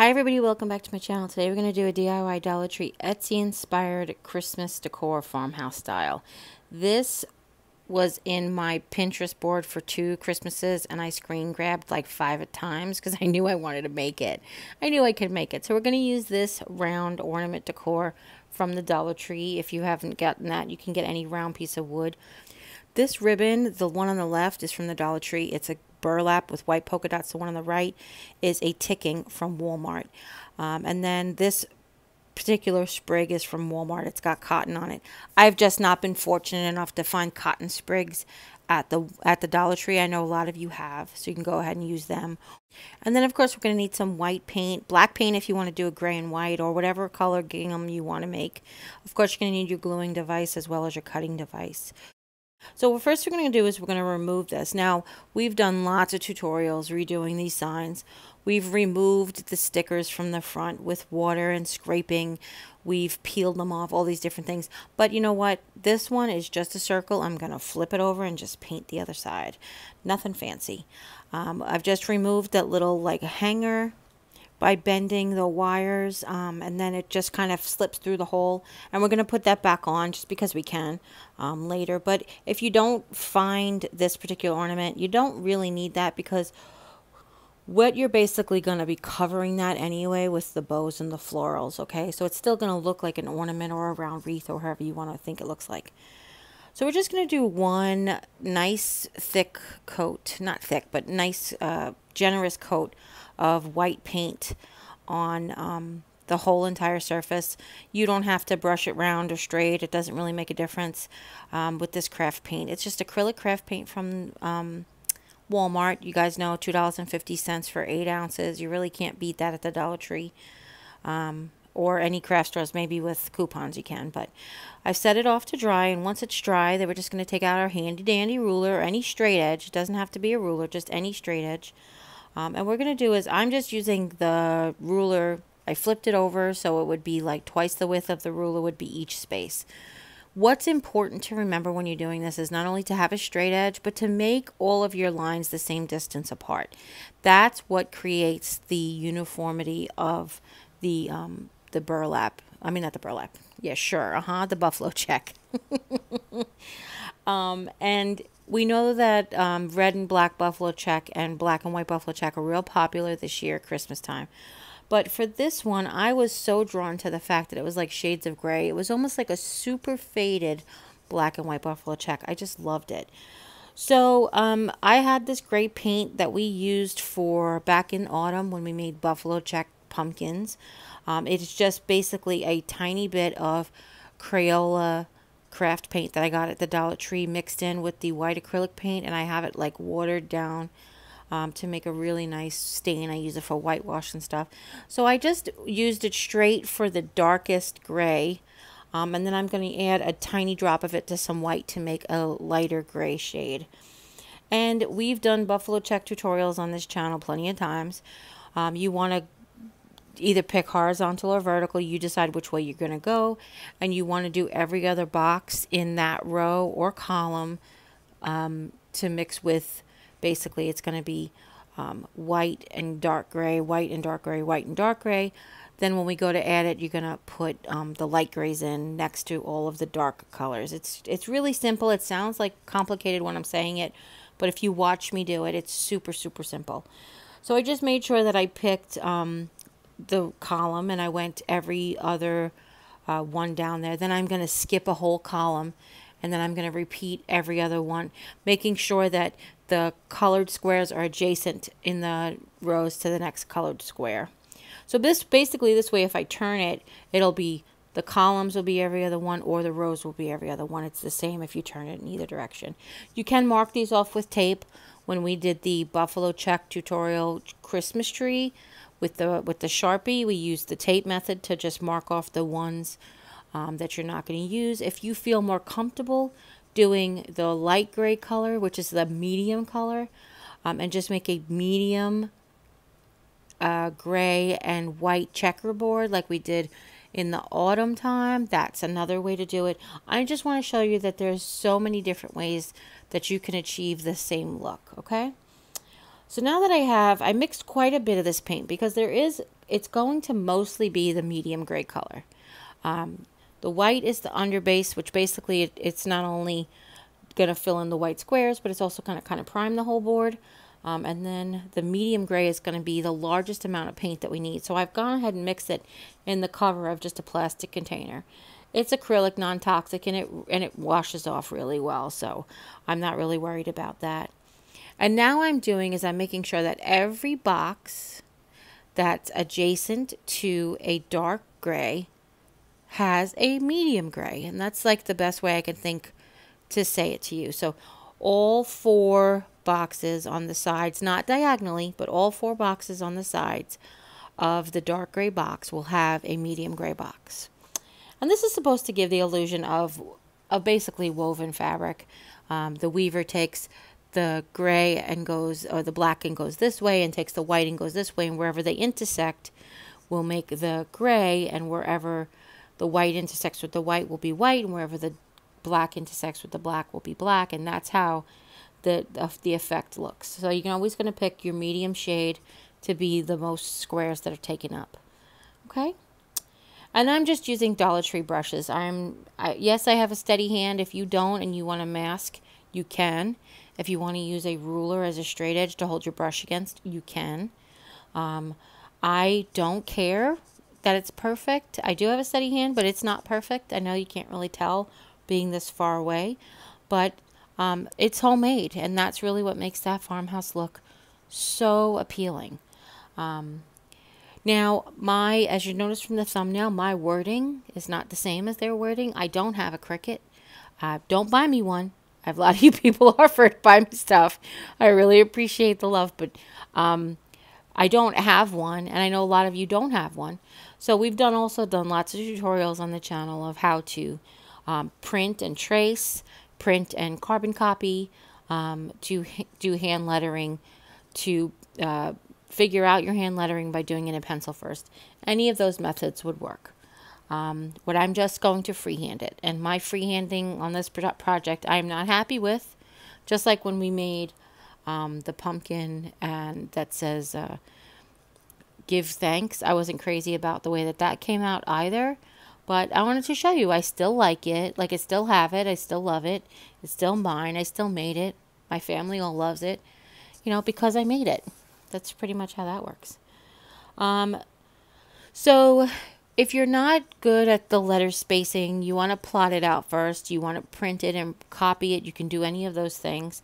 Hi everybody, welcome back to my channel. Today we're going to do a DIY Dollar Tree Etsy inspired Christmas decor farmhouse style. This was in my Pinterest board for 2 Christmases and I screen grabbed like 5 times because I knew I wanted to make it. I knew I could make it. So we're going to use this round ornament decor from the Dollar Tree. If you haven't gotten that, you can get any round piece of wood. This ribbon, the one on the left, is from the Dollar Tree. It's a burlap with white polka dots. The one on the right is a ticking from Walmart. And then this particular sprig is from Walmart. It's got cotton on it. I've just not been fortunate enough to find cotton sprigs at the Dollar Tree. I know a lot of you have, so you can go ahead and use them. And then of course we're going to need some white paint, black paint if you want to do a gray and white or whatever color gingham you want to make. Of course you're going to need your gluing device as well as your cutting device. So what first we're going to do is we're going to remove this. Now, we've done lots of tutorials redoing these signs. We've removed the stickers from the front with water and scraping. We've peeled them off, all these different things. But you know what? This one is just a circle. I'm going to flip it over and just paint the other side. Nothing fancy. I've just removed that little like hanger by bending the wires, and then it just kind of slips through the hole, and we're going to put that back on just because we can later. But if you don't find this particular ornament, you don't really need that, because what you're basically going to be covering that anyway with the bows and the florals. Okay, so it's still going to look like an ornament or a round wreath or however you want to think it looks like. So we're just going to do one nice thick coat, not thick, but nice generous coat of white paint on the whole entire surface. You don't have to brush it round or straight. It doesn't really make a difference with this craft paint. It's just acrylic craft paint from Walmart. You guys know $2.50 for 8 ounces. You really can't beat that at the Dollar Tree. Or any craft stores, maybe with coupons you can. But I've set it off to dry, and once it's dry, then we're just going to take out our handy dandy ruler or any straight edge. It doesn't have to be a ruler, just any straight edge. And what we're going to do is I'm just using the ruler. I flipped it over so it would be like twice the width of the ruler would be each space. What's important to remember when you're doing this is not only to have a straight edge, but to make all of your lines the same distance apart. That's what creates the uniformity of the burlap. I mean, not the burlap. Yeah, sure. The buffalo check. And we know that red and black buffalo check and black and white buffalo check are real popular this year at Christmas time. But for this one, I was so drawn to the fact that it was like shades of gray. It was almost like a super faded black and white buffalo check. I just loved it. So I had this great paint that we used for back in autumn when we made buffalo check pumpkins. It's just basically a tiny bit of Crayola craft paint that I got at the Dollar Tree mixed in with the white acrylic paint, and I have it like watered down to make a really nice stain. I use it for whitewash and stuff. So I just used it straight for the darkest gray, and then I'm going to add a tiny drop of it to some white to make a lighter gray shade. And we've done buffalo check tutorials on this channel plenty of times. You want to either pick horizontal or vertical. You decide which way you're going to go, and you want to do every other box in that row or column to mix with. Basically it's going to be white and dark gray, white and dark gray, white and dark gray. Then when we go to add it, you're going to put the light grays in next to all of the dark colors. It's really simple. It sounds like complicated when I'm saying it, but if you watch me do it, it's super simple. So I just made sure that I picked the column, and I went every other one down there. Then I'm going to skip a whole column, and then I'm going to repeat every other one, making sure that the colored squares are adjacent in the rows to the next colored square. So this basically, this way, if I turn it, it'll be the columns will be every other one, or the rows will be every other one. It's the same if you turn it in either direction. You can mark these off with tape. When we did the buffalo check tutorial Christmas tree with the Sharpie, we used the tape method to just mark off the ones that you're not going to use. If you feel more comfortable doing the light gray color, which is the medium color, and just make a medium gray and white checkerboard like we did in the autumn time, that's another way to do it. I just want to show you that there's so many different ways that you can achieve the same look. Okay, so now that I mixed quite a bit of this paint, because there is it's going to mostly be the medium gray color. The white is the underbase, which basically it's not only going to fill in the white squares, but it's also going to kind of prime the whole board. And then the medium gray is going to be the largest amount of paint that we need. So I've gone ahead and mixed it in the cover of just a plastic container. It's acrylic, non-toxic, and it washes off really well. So I'm not really worried about that. And now I'm making sure that every box that's adjacent to a dark gray has a medium gray. And that's like the best way I can think to say it to you. So all 4 boxes on the sides, not diagonally, but all 4 boxes on the sides of the dark gray box will have a medium gray box. And this is supposed to give the illusion of basically woven fabric. The weaver takes the gray and goes, or the black and goes this way, and takes the white and goes this way, and wherever they intersect will make the gray, and wherever the white intersects with the white will be white, and wherever the black intersects with the black will be black, and that's how the effect looks. So you're always going to pick your medium shade to be the most squares that are taken up. Okay? And I'm just using Dollar Tree brushes. Yes, I have a steady hand. If you don't and you want to mask, you can. If you want to use a ruler as a straight edge to hold your brush against, you can. I don't care that it's perfect. I do have a steady hand, but it's not perfect. I know you can't really tell being this far away, but it's homemade, and that's really what makes that farmhouse look so appealing. Now, as you notice from the thumbnail, my wording is not the same as their wording. I don't have a Cricut. Don't buy me one. I have a lot of you people offer to buy me stuff. I really appreciate the love, but I don't have one, and I know a lot of you don't have one. So we've also done lots of tutorials on the channel of how to print and trace, print and carbon copy, to do hand lettering, to figure out your hand lettering by doing it in pencil first. Any of those methods would work. But I'm just going to freehand it. And my freehanding on this project I am not happy with. Just like when we made the pumpkin and that says give thanks. I wasn't crazy about the way that came out either. But I wanted to show you I still like it. Like, I still have it. I still love it. It's still mine. I still made it. My family all loves it. Because I made it. That's pretty much how that works. So if you're not good at the letter spacing, you want to plot it out first. You want to print it and copy it. You can do any of those things.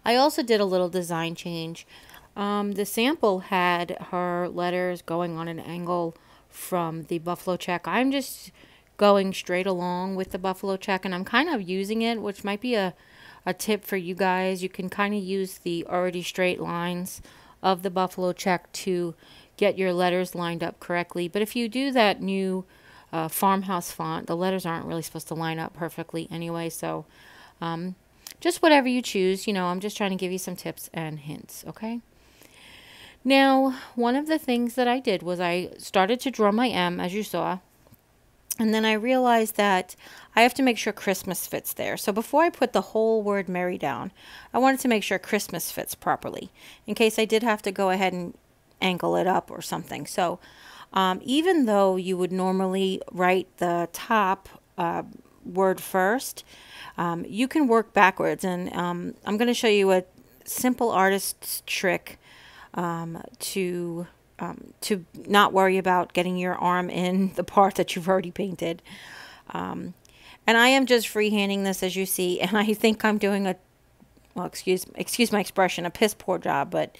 I also did a little design change. The sample had her letters going on an angle from the buffalo check. I'm just going straight along with the buffalo check, and I'm kind of using it, which might be a tip for you guys. You can kind of use the already straight lines of the buffalo check to get your letters lined up correctly. But if you do that new farmhouse font, the letters aren't really supposed to line up perfectly anyway. So just whatever you choose, I'm just trying to give you some tips and hints, okay? Now, one of the things that I did was I started to draw my M, as you saw, and then I realized that I have to make sure Christmas fits there. So before I put the whole word Merry down, I wanted to make sure Christmas fits properly, in case I did have to go ahead and angle it up or something. So even though you would normally write the top word first, you can work backwards. And I'm going to show you a simple artist's trick to not worry about getting your arm in the part that you've already painted. And I am just freehanding this, as you see, and I think I'm doing excuse my expression, a piss poor job, but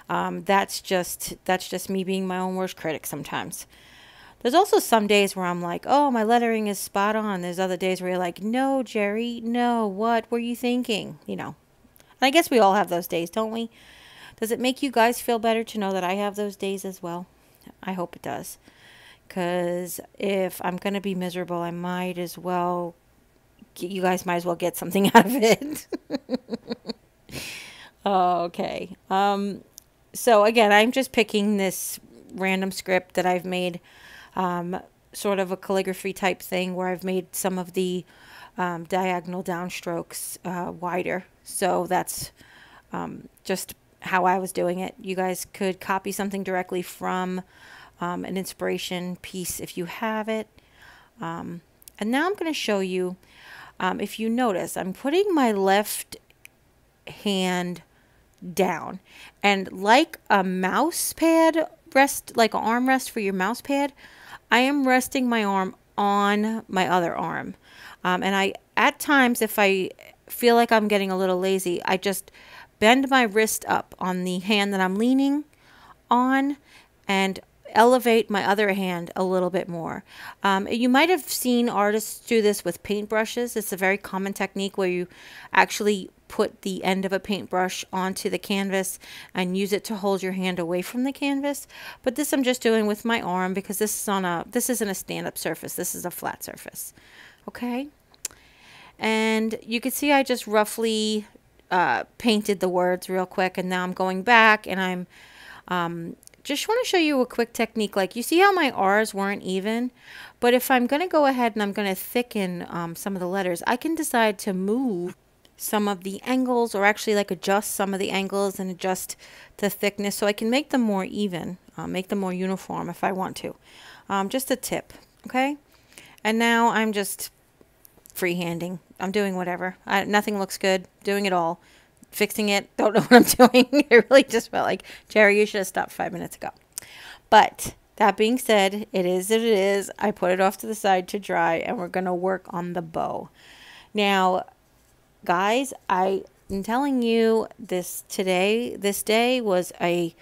that's just me being my own worst critic sometimes. There's also some days where I'm like, oh, my lettering is spot on. There's other days where you're like, no, Jeri, no, what were you thinking? And I guess we all have those days, don't we? Does it make you guys feel better to know that I have those days as well? I hope it does. Because if I'm going to be miserable, I might as well, you guys might as well get something out of it. Okay. So again, I'm just picking this random script that I've made, sort of a calligraphy type thing where I've made some of the diagonal downstrokes wider. So that's just how I was doing it. You guys could copy something directly from an inspiration piece if you have it. And now I'm going to show you, if you notice, I'm putting my left hand down, and like a mouse pad rest, like an arm rest for your mouse pad, I am resting my arm on my other arm. And I, at times, if I feel like I'm getting a little lazy, I just bend my wrist up on the hand that I'm leaning on and elevate my other hand a little bit more. You might have seen artists do this with paintbrushes. It's a very common technique where you actually put the end of a paintbrush onto the canvas and use it to hold your hand away from the canvas. But this I'm just doing with my arm because this isn't a stand-up surface. This is a flat surface. Okay? And you can see I just roughly painted the words real quick, and now I'm going back and I'm just want to show you a quick technique. Like, you see how my R's weren't even, but if I'm going to go ahead and I'm going to thicken some of the letters, I can decide to move some of the angles, or actually like adjust some of the angles and adjust the thickness so I can make them more even, make them more uniform if I want to. Just a tip, okay? And now I'm just freehanding. I'm doing whatever. Nothing looks good. Doing it all. Fixing it. Don't know what I'm doing. It really just felt like, Jerry, you should have stopped 5 minutes ago. But that being said, it is what it is. I put it off to the side to dry, and we're going to work on the bow. Now, guys, I am telling you, this day was a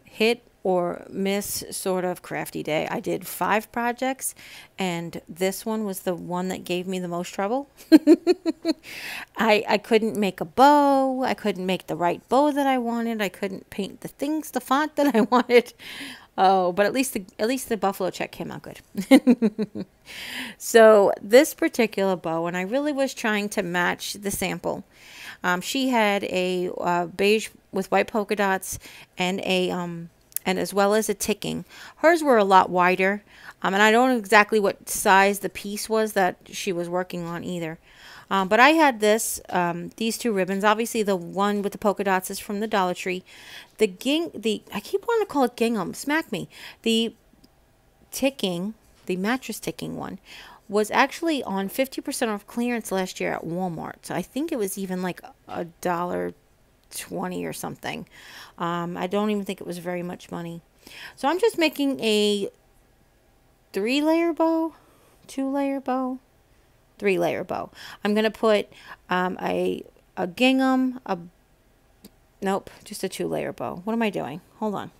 hit or miss sort of crafty day. I did 5 projects, and this one was the one that gave me the most trouble. I couldn't make a bow. I couldn't make the right bow that I wanted. I couldn't paint the font that I wanted. Oh, but at least the buffalo check came out good. So this particular bow, and I really was trying to match the sample. She had a beige with white polka dots and and as well as a ticking. Hers were a lot wider, and I don't know exactly what size the piece was that she was working on either. But I had these 2 ribbons. Obviously, the one with the polka dots is from the Dollar Tree. I keep wanting to call it gingham. Smack me. The ticking, the mattress ticking one, was actually on 50% off clearance last year at Walmart. So I think it was even like $1.20 or something. I don't even think it was very much money. So I'm just making a 3-layer bow, 2-layer bow, 3-layer bow. I'm going to put a gingham, nope, just a 2-layer bow. What am I doing? Hold on.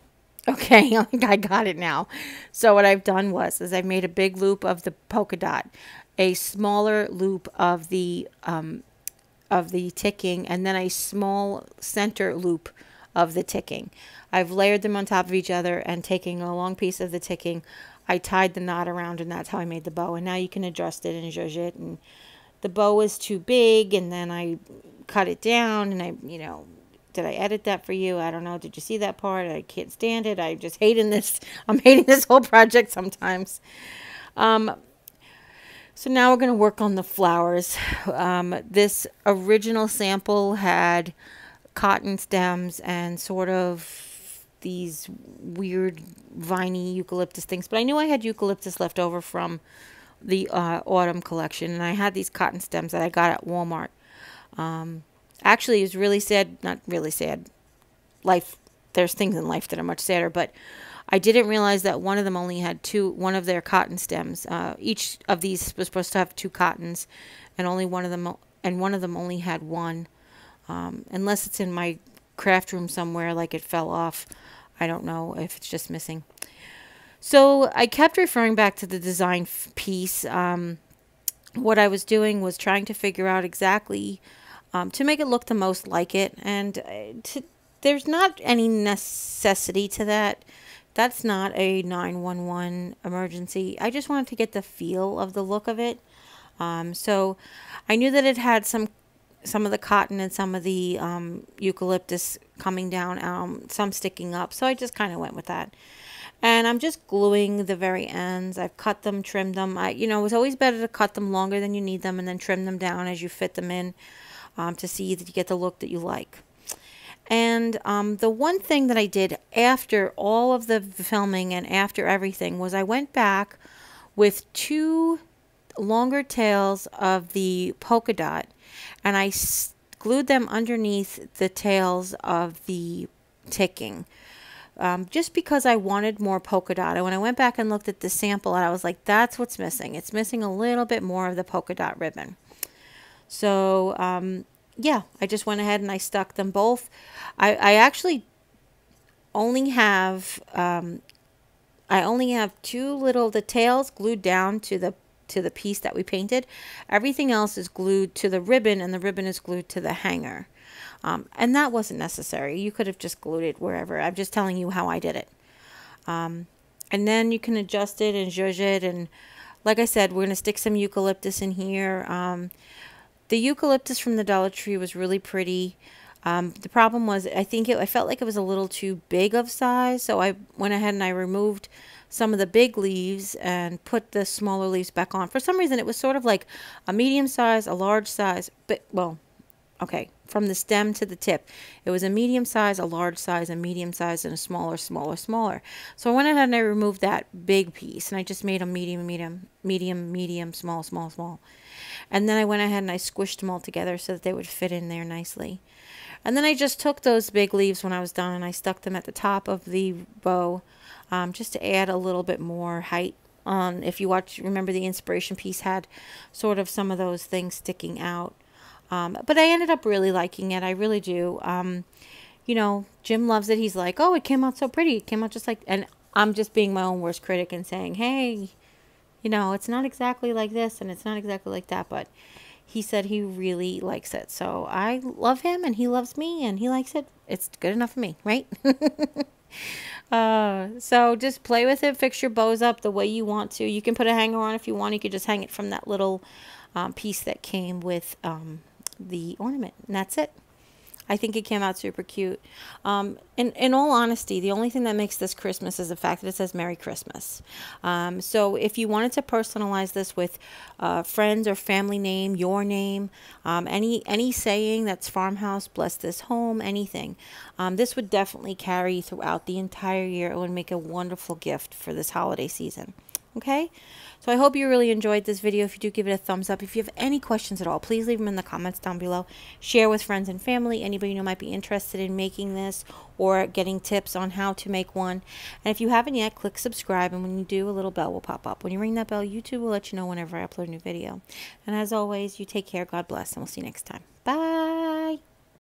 Okay, I think I got it now. So what I've done is I've made a big loop of the polka dot, a smaller loop of the ticking, and then a small center loop of the ticking. I've layered them on top of each other, and taking a long piece of the ticking, I tied the knot around, and that's how I made the bow. And now you can adjust it and zhuzh it. And the bow was too big, and then I cut it down, and did I edit that for you? I don't know. Did you see that part? I can't stand it. I'm hating this whole project sometimes. So now we're going to work on the flowers. This original sample had cotton stems and sort of these weird viney eucalyptus things. But I knew I had eucalyptus left over from the autumn collection. And I had these cotton stems that I got at Walmart. Actually, it was really sad. Not really sad. There's things in life that are much sadder. But I didn't realize that one of them only had one of their cotton stems. Each of these was supposed to have 2 cottons, and one of them only had 1. Unless it's in my craft room somewhere, like it fell off. I don't know if it's just missing. So I kept referring back to the design piece. What I was doing was trying to figure out exactly to make it look the most like it, and there's not any necessity to that. That's not a 911 emergency. I just wanted to get the feel of the look of it. So I knew that it had some of the cotton and some of the eucalyptus coming down, some sticking up. So I just kind of went with that. And I'm just gluing the very ends. I've cut them, trimmed them. It's always better to cut them longer than you need them and then trim them down as you fit them in to see that you get the look that you like. And the one thing that I did after all of the filming and after everything was I went back with 2 longer tails of the polka dot, and I glued them underneath the tails of the ticking. Just because I wanted more polka dot. And when I went back and looked at the sample, I was like, that's what's missing. It's missing a little bit more of the polka dot ribbon. So, yeah, I just went ahead and I stuck them both. I actually only have, the tails glued down to the piece that we painted. Everything else is glued to the ribbon, and the ribbon is glued to the hanger. And that wasn't necessary. You could have just glued it wherever. I'm just telling you how I did it. And then you can adjust it and zhuzh it. And like I said, we're going to stick some eucalyptus in here. The eucalyptus from the Dollar Tree was really pretty. The problem was I felt like it was a little too big of size. So I went ahead and I removed some of the big leaves and put the smaller leaves back on. For some reason, it was sort of like a medium size, a large size, but, well, okay, from the stem to the tip. It was a medium size, a large size, a medium size, and a smaller, smaller, smaller. So I went ahead and I removed that big piece, and I just made a medium, medium, medium, medium, small, small, small. And then I went ahead and I squished them all together so that they would fit in there nicely. And then I just took those big leaves when I was done and I stuck them at the top of the bow, just to add a little bit more height. If you remember the inspiration piece had sort of some of those things sticking out. But I ended up really liking it. I really do. You know, Jim loves it. He's like, oh, it came out so pretty. It came out just like, and I'm just being my own worst critic and saying, hey, you know, it's not exactly like this and it's not exactly like that, but he said he really likes it. So I love him and he loves me and he likes it. It's good enough for me, right? So just play with it. Fix your bows up the way you want to. You can put a hanger on if you want. You could just hang it from that little piece that came with the ornament. And that's it. I think it came out super cute. In all honesty, the only thing that makes this Christmas is the fact that it says Merry Christmas. So if you wanted to personalize this with friends or family name, your name, any saying that's Farmhouse, bless this home, anything, this would definitely carry throughout the entire year. It would make a wonderful gift for this holiday season. Okay, so I hope you really enjoyed this video. If you do, give it a thumbs up. If you have any questions at all, please leave them in the comments down below. Share with friends and family, anybody you know might be interested in making this or getting tips on how to make one. And if you haven't yet, click subscribe, and when you do, a little bell will pop up. When you ring that bell, YouTube will let you know whenever I upload a new video. And as always, you take care, God bless, and we'll see you next time. Bye!